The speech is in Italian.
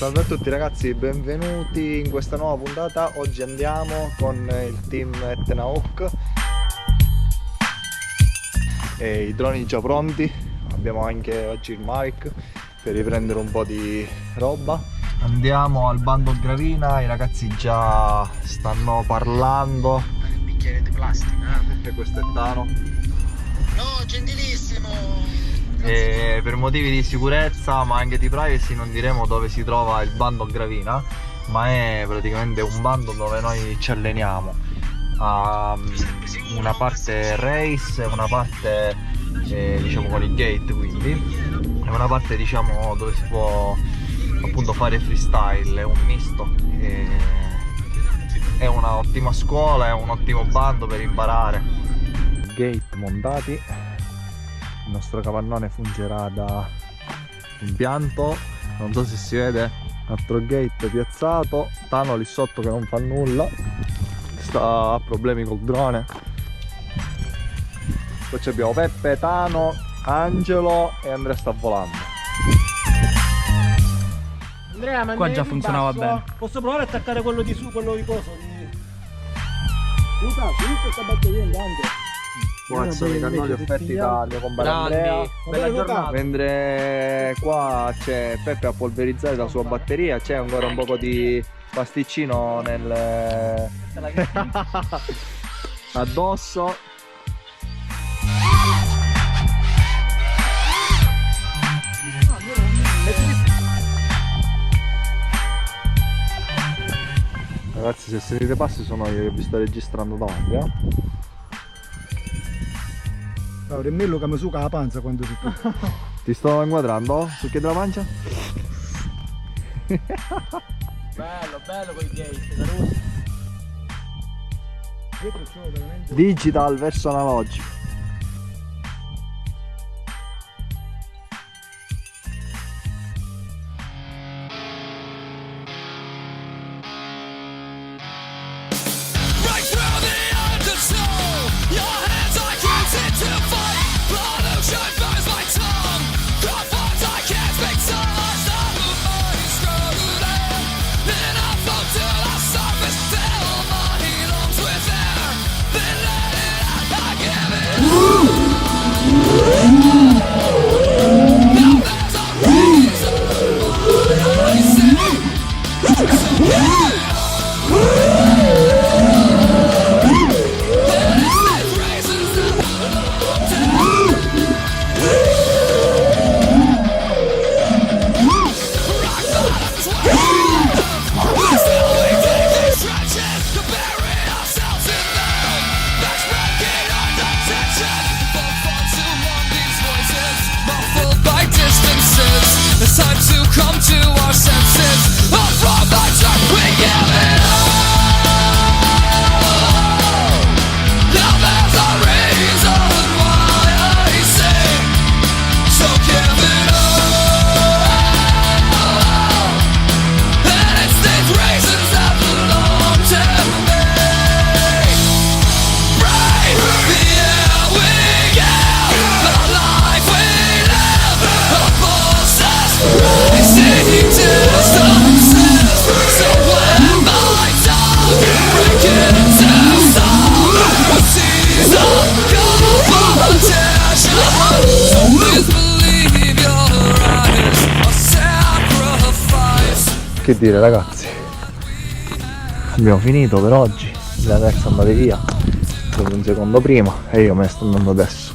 Salve a tutti ragazzi, benvenuti in questa nuova puntata. Oggi andiamo con il team Etna Hawk e i droni già pronti. Abbiamo anche oggi il Mavic per riprendere un po' di roba. Andiamo al bando Gravina, i ragazzi già stanno parlando. Il bicchiere di plastica. E questo è Tano. No, gentilissimo! E per motivi di sicurezza ma anche di privacy non diremo dove si trova il bando Gravina, ma è praticamente un bando dove noi ci alleniamo. Ha una parte race e una parte diciamo con il gate, quindi è una parte diciamo dove si può appunto fare freestyle, è un misto, è un'ottima scuola, è un ottimo bando per imparare. Gate montati, il nostro capannone fungerà da impianto, non so se si vede, altro gate piazzato, Tano lì sotto che non fa nulla, ha problemi col drone. Poi abbiamo Peppe, Tano, Angelo e Andrea sta volando. Andrea, ma qua già funzionava bene. Posso provare a attaccare quello di su, quello di coso? Luca, finito questa batteria intanto. Buonasera, i cannoli offerti dal mio compare Andrea. Bella giornata. Mentre qua c'è Peppe a polverizzare la sua batteria, c'è ancora un po' di pasticcino nel addosso. Ragazzi, se sentite passi sono io che vi sto registrando davanti, Allora, Remmello che mi suca la panza quando si tocca. Ti sto inquadrando? Succhi della pancia? Bello, bello quei gate, Caruso. Digital verso analogico. It's time to come to our senses. From the dark we give it all. Now there's a reason why I sing. So give it all. And it's these reasons that belong to me. Breathe the air we give, the life we live. A pulses exceeding distances. So when my tongue break it into song, a season competition. So please believe your eyes a sacrifice. Che dire ragazzi, abbiamo finito per oggi, la terza andate via, dopo un secondo prima e io me ne sto andando adesso.